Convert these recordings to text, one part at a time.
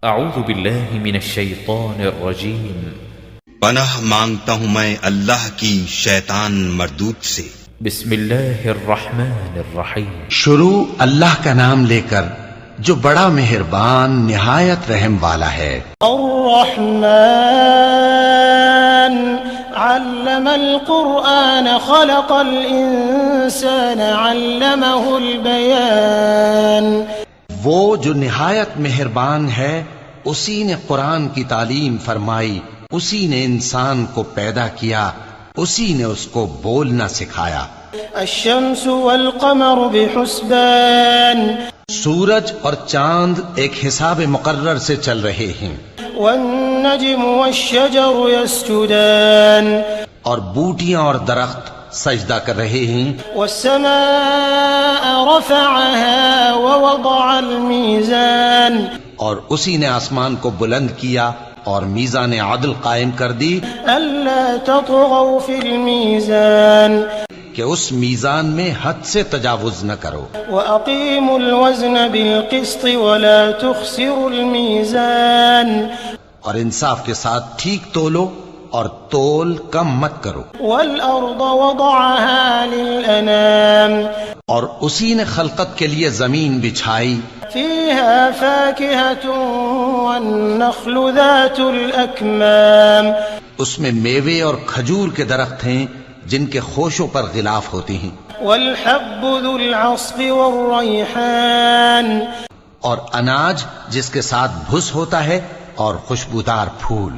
اعوذ باللہ من الشیطان الرجیم پناہ مانگتا ہوں میں اللہ کی شیطان مردود سے۔ بسم اللہ الرحمن الرحیم شروع اللہ کا نام لے کر جو بڑا مہربان نہایت رحم والا ہے۔ الرحمن علم القرآن خلق الانسان علمه البیان۔ وہ جو نہایت مہربان ہے اسی نے قرآن کی تعلیم فرمائی، اسی نے انسان کو پیدا کیا، اسی نے اس کو بولنا سکھایا۔ الشمس والقمر بحسبان، سورج اور چاند ایک حساب مقرر سے چل رہے ہیں، والنجم والشجر يسجدان، اور بوٹیاں اور درخت سجدہ کر رہے ہیں۔ والسماء رفعها ووضع الميزان، اور اسی نے آسمان کو بلند کیا اور میزان عدل قائم کر دی ألا تطغوا في الميزان کہ اس میزان میں حد سے تجاوز نہ کرو۔ وأقيموا الوزن بالقسط ولا تخسروا الميزان اور انصاف کے ساتھ ٹھیک تولو اور تول کم مت کرو۔ والأرض وضعها للأنام، اور اسی نے خلقت کے لیے زمین بچھائی، فيها فاكهة والنخل ذات الأكمام، اس میں میوے اور کھجور کے درخت ہیں جن کے خوشوں پر غلاف ہوتی ہیں، والحب ذو العصف والريحان، اور اناج جس کے ساتھ بھس ہوتا ہے اور خوشبودار پھول۔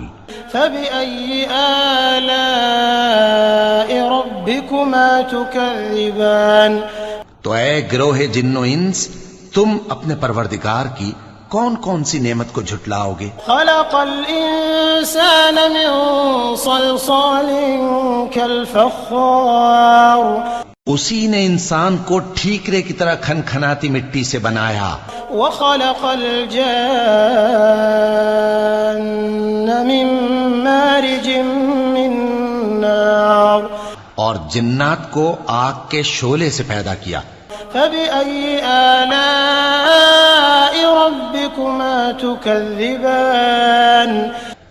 فبأي آلاء ربكما تكذبان، تو اے گروہ جن و انس، تم اپنے پروردگار کی کون کون سی نعمت کو جھٹلاؤ گے؟ خلق الإنسان من صلصال كالفخار، اسی نے انسان کو ٹھیکرے کی طرح کھنکھناتی مٹی سے بنایا، وخلق الجان من مارج من نار، اور جنات کو آگ کے شعلے سے پیدا کیا۔ فبأي آلاء ربكما تكذبان،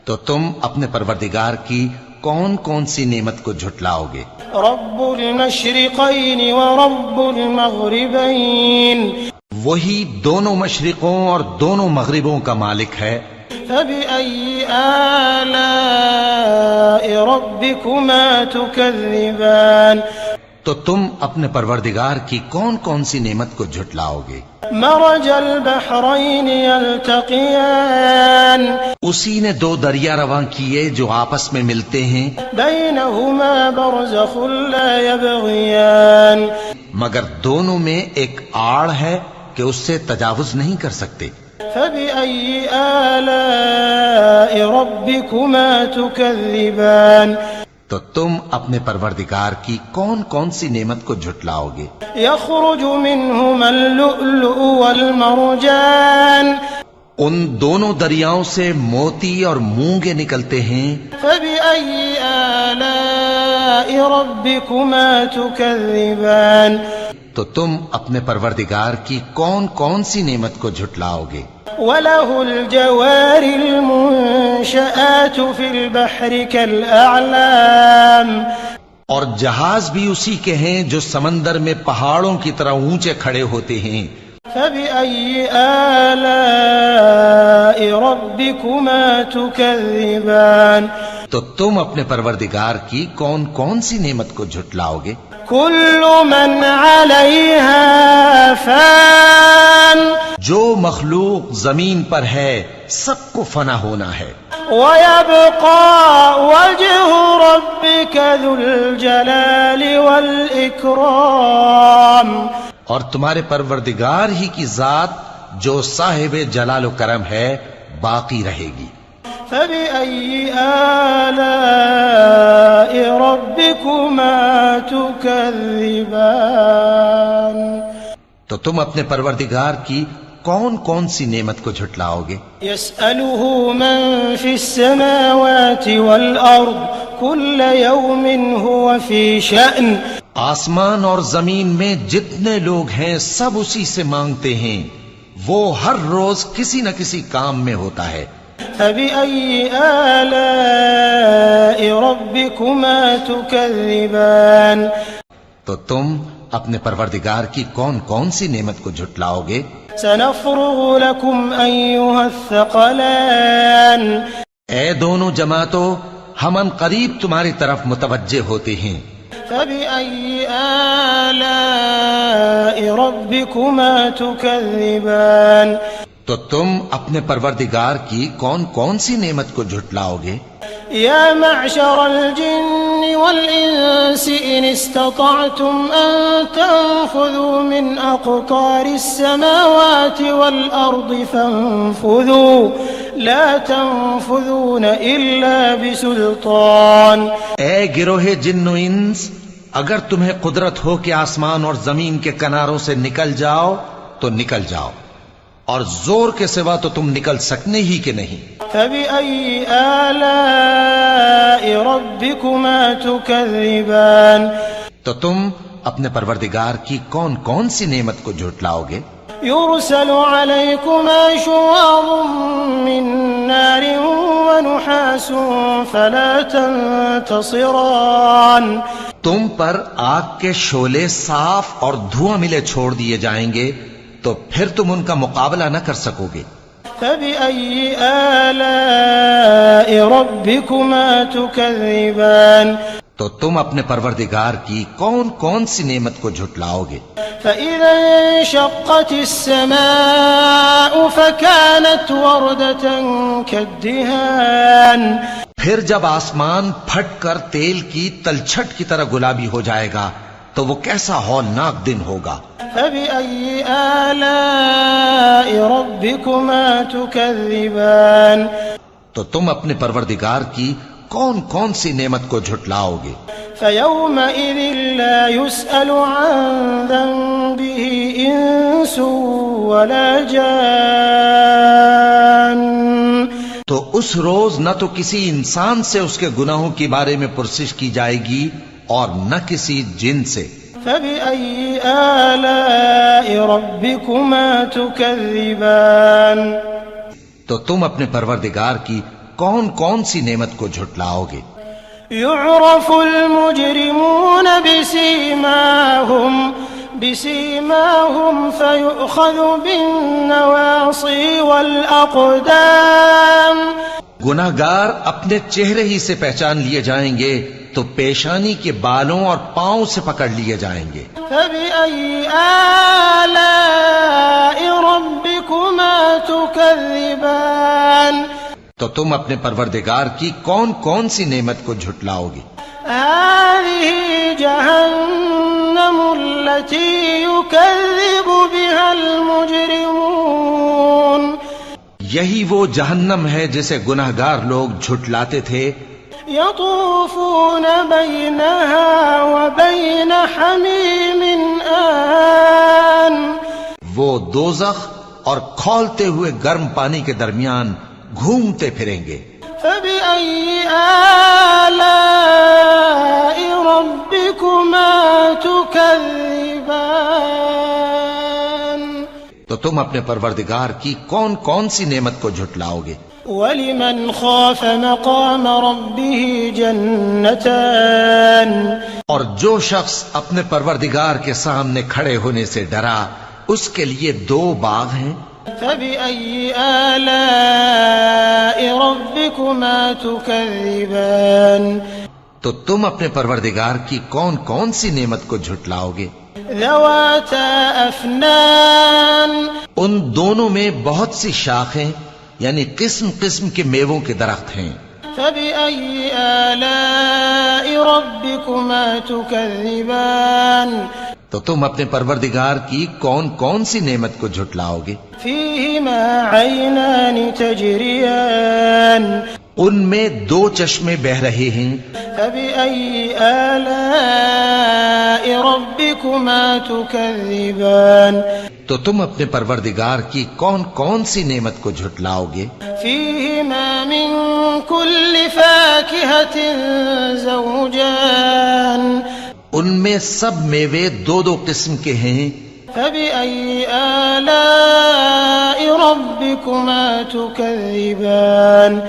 تو تم اپنے پروردگار کی کون کون سی نعمت کو جھٹلاؤ گے؟ رب المشرقين ورب المغربين، وہی دونوں مشرقوں اور دونوں مغربوں کا مالک ہے۔ فبأي آلاء ربكما تكذبان، تو تم اپنے پروردگار کی کون کون سی نعمت کو جھٹلاؤ گے؟ مرج البحرين يلتقيان، اسی نے دو دریا رواں کیے جو آپس میں ملتے ہیں، بينهما برزخ لا يبغيان، مگر دونوں میں ایک آڑ ہے کہ اس سے تجاوز نہیں کر سکتے۔ فبأي آلاء ربكما تكذبان، تو تم اپنے پروردگار کی کون کون سی نعمت کو جھٹلاؤ گے؟ يخرج منهما اللؤلؤ والمرجان، ان دونوں دریاؤں سے موتی اور مونگے نکلتے ہیں۔ فبأي آلاء ربكما تكذبان، تو تم اپنے پروردگار کی کون کون سی نعمت کو جھٹلاؤ گے؟ وله الجوار المنشآت في البحر كالأعلام، اور جہاز بھی اسی کے ہیں جو سمندر میں پہاڑوں کی طرح اونچے کھڑے ہوتے ہیں۔ فبأي آلاء ربكما تكذبان، تو تم اپنے پروردگار کی کون کون سی نعمت کو جھٹلاؤ گے؟ كل من عليها فان، جو مخلوق زمین پر ہے سب کو فنا ہونا ہے، ويبقى وجه ربك ذو الجلال والإكرام، اور تمہارے پروردگار ہی کی ذات جو صاحب جلال و کرم ہے باقی رہے گی۔ فبأي آلاء ربكما تكذبان، تو تم اپنے پروردگار کی کون کون سی نعمت کو جھٹلاؤ گے؟ يسأله من في السماوات والأرض كل يوم هو في شأن، آسمان اور زمین میں جتنے لوگ ہیں سب اسی سے مانگتے ہیں، وہ ہر روز کسی نہ کسی کام میں ہوتا ہے. فبأي آلاء ربكما تكذبان تو تم اپنے پروردگار کی کون کون سی نعمت کو جھٹلاؤ گے؟ سنفرغ لكم أيها الثقلان اے دونوں جماعتوں، ہم ان قریب تمہاری طرف متوجہ ہوتے ہیں. فبأي آلاء ربكما تكذبان تو تم اپنے پروردگار کی کون کون سی نعمت کو جھٹلاؤ گے؟ يا معشر الجن والإنس إن استطعتم أن تنفذوا من أقطار السماوات والأرض فانفذوا لا تنفذون إلا بسلطان. اے گروہ جن و انس، اگر تمہیں قدرت ہو کہ آسمان اور زمین کے کناروں سے نکل جاؤ تو نکل جاؤ، اور زور کے سوا تو تم نکل سکنے ہی کہ نہیں. فبأي آلاء ربكما تكذبان تو تم اپنے پروردگار کی کون کون سی نعمت کو جھٹلاؤ گے؟ يرسل عليكما شواظ من نار ونحاس فلا تنتصران. تم پر آگ کے شعلے صاف اور دھواں ملے چھوڑ دیے جائیں گے تو پھر تم ان کا مقابلہ نہ کر سکو گے. فبأي آلاء ربكما تكذبان تو تم اپنے پروردگار کی کون کون سی نعمت کو جھٹلاؤ گے؟ فإذا انشقت السماء فكانت وردة كالدهان. پھر جب آسمان پھٹ کر تیل کی تلچھٹ کی طرح گلابی ہو جائے گا تو وہ کیسا ہولناک دن ہوگا. فبأي آلاء ربكما تكذبان تو تم اپنے پروردگار کی کون کون سی نعمت کو جھٹلاؤ گے؟ فيومئذ لا يسأل عن ذنبه إنس ولا جان. تو اس روز نہ تو کسی انسان سے اس کے گناہوں کے بارے میں پرسش کی جائے گی اور نہ کسی جن سے. فبأي آلاء ربكما تكذبان تو تم اپنے پروردگار کی کون کون سی نعمت کو جھٹلاؤ گے؟ يعرف المجرمون بسيماهم فيؤخذ بالنواصي والأقدام. گناہگار اپنے چہرے ہی سے پہچان لیے جائیں گے تو پیشانی کے بالوں اور پاؤں سے پکڑ لیے جائیں گے. فبأي آلاء ربكما تكذبان تو تم اپنے پروردگار کی کون کون سی نعمت کو جھٹلاؤ گے؟ هذه جهنم التي يكذب بها المجرمون. یہی وہ جہنم ہے جسے گناہگار لوگ جھٹلاتے تھے. يطوفون بينها وبين حميم آن. وہ دوزخ اور کھولتے ہوئے گرم پانی کے درمیان گھومتے پھریں گے. فبأي آلاء ربكما تكذبان تو تم اپنے پروردگار کی کون کون سی نعمت کو جھٹلاؤ گے؟ ولمن خاف مقام ربه جنتان. اور جو شخص اپنے پروردگار کے سامنے کھڑے ہونے سے ڈرا اس کے لیے 2 باغ ہیں. فبأي آلاء ربكما تكذبان تو تم اپنے پروردگار کی کون کون سی نعمت کو جھٹلاؤ گے؟ ذواتا افنان. ان دونوں میں بہت سی شاخیں یعنی قسم قسم کے میووں کے درخت ہیں. فبأي آلاء ربكما تكذبان تو تم اپنے پروردگار کی کون کون سی نعمت کو جھٹلاؤ گے؟ فيهما عينان تجريان. ان میں 2 چشمے بہ رہے ہیں. فبأي آلاء ربكما تكذبان تو تم اپنے پروردگار کی کون کون سی نعمت کو جھٹلاؤ گے؟ فيهما من كل فاكهة زوجان. ان میں سب میوے 2 قسم کے ہیں. فبأي آلاء ربكما تكذبان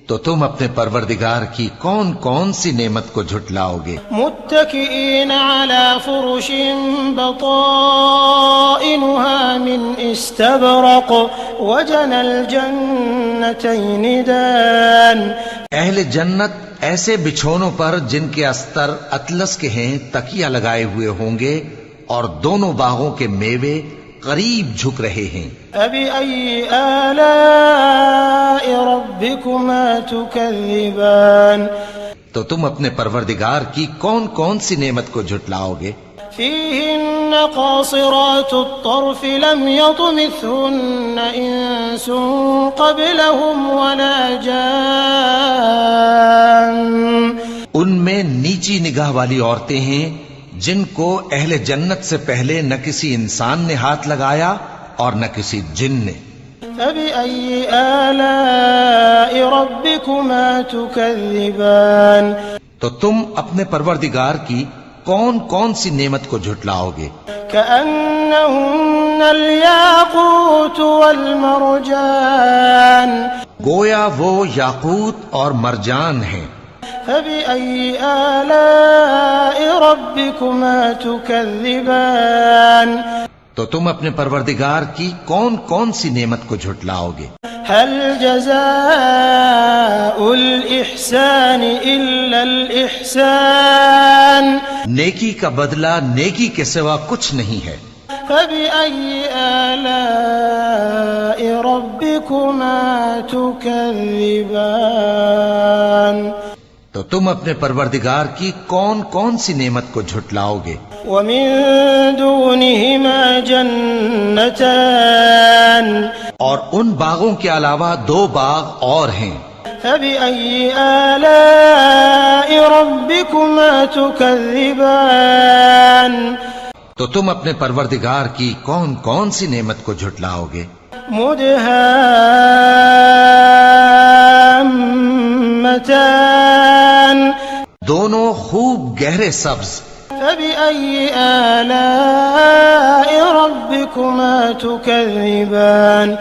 تو تم اپنے پروردگار کی کون کون سی نعمت کو جھٹلاؤ گے؟ متكئين على فرش بطائنها من استبرق وجنى الجنتين دان اہل جنت ایسے بچھونوں پر جن کے استر اطلس کے ہیں تکیہ لگائے ہوئے ہوں گے اور دونوں باغوں کے میوے قریب جھک رہے ہیں۔ فبأي آلاء ربكما تكذبان تو تم اپنے پروردگار کی کون کون سی نعمت کو جھٹلاؤ گے؟ فيهن قاصرات الطرف لم يطمثهن إنس قبلهم ولا جان ان میں نیچی نگاہ والی عورتیں ہیں جن کو اہل جنت سے پہلے نہ کسی انسان نے ہاتھ لگایا اور نہ کسی جن نے۔ فبأي آلاء ربكما تكذبان تو تم اپنے پروردگار کی کون کون سی نعمت کو جھٹلاؤ گے؟ كأنهن الياقوت والمرجان گویا وہ یاقوت اور مرجان ہیں۔ فبأي آلاء ربكما تكذبان تو تم اپنے پروردگار کی کون کون سی نعمت کو جھٹلاؤ گے؟ هل جزاء الإحسان إلا الإحسان نیکی کا بدلہ نیکی کے سوا کچھ نہیں ہے۔ فبأي آلاء ربكما تكذبان تو تم اپنے پروردگار کی کون کون سی نعمت کو جھٹلاؤ گے؟ ومن دونهما جنتان اور ان باغوں کے علاوہ دو باغ اور ہیں۔ فبأي آلاء ربكما تكذبان تو تم اپنے پروردگار کی کون کون سی نعمت کو جھٹلاؤ گے؟ مدهامتان دونوں خوب گہرے سبز۔ فبأي آلاء ربكما تكذبان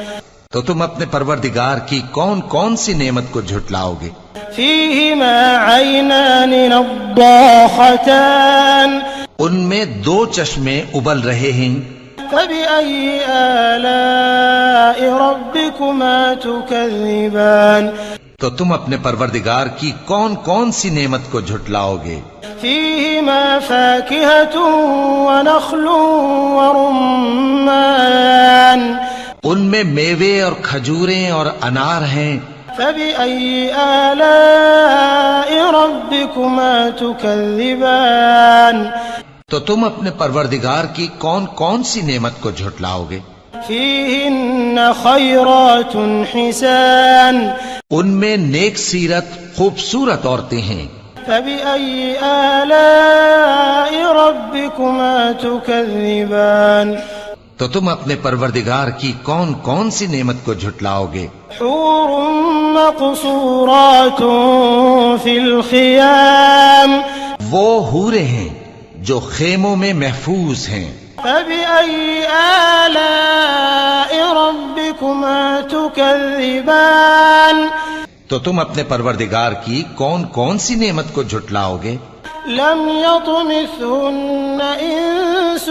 تو تم اپنے پروردگار کی کون کون سی نعمت کو جھٹلاؤ گے؟ فيهما عينان نضاختان ان میں دو چشمے ابل رہے ہیں۔ فبأي آلاء ربكما تكذبان تو تم اپنے پروردگار کی کون کون سی نعمت کو جھٹلاؤ گے؟ فيهما فاكهة ونخل ورمان ان میں میوے اور کھجوریں اور انار ہیں۔ فبأي آلاء ربكما تكذبان تو تم اپنے پروردگار کی کون کون سی نعمت کو جھٹلاؤ گے؟ فيهن خيرات حسان ان میں نیک سیرت خوبصورت عورتیں ہیں۔ فبأي آلاء ربكما تكذبان تو تم اپنے پروردگار کی کون کون سی نعمت کو جھٹلاؤ گے؟ حور مقصورات في الخيام وہ حوریں ہیں جو خیموں میں محفوظ ہیں۔ فبأي آلاء ربكما تكذبان تو تم اپنے پروردگار کی کون کون سی نعمت کو جھٹلاؤ گے؟ لم يطمثهن إنس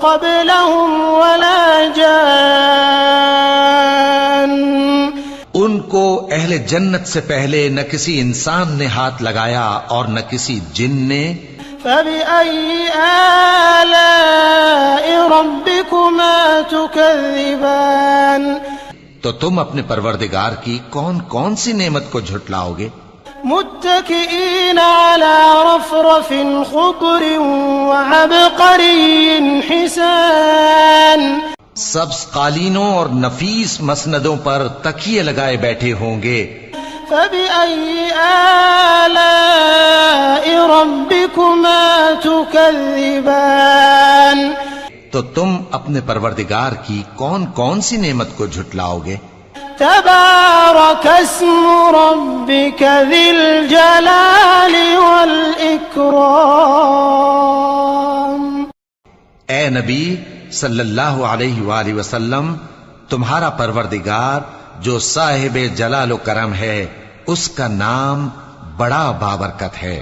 قبلهم ولا جان ان کو اہل جنت سے پہلے نہ کسی انسان نے ہاتھ لگایا اور نہ کسی جن نے۔ فبأي آلاء ربكما تكذبان تو تم اپنے پروردگار کی کون کون سی نعمت کو جھٹلاؤ گے؟ متكئين على رفرف خضر وعبقري حسان سبز قالینوں اور نفیس مسندوں پر تکیے لگائے بیٹھے ہوں گے۔ فبأي آلاء ربكما تكذبان تو تم اپنے پروردگار کی کون کون سی نعمت کو جھٹلاؤ گے؟ تبارك اسم ربك ذي الجلال والإكرام اے نبی صلی اللہ علیہ وآلہ وسلم تمہارا پروردگار جو صاحب جلال و کرم ہے اس کا نام بڑا بابرکت ہے۔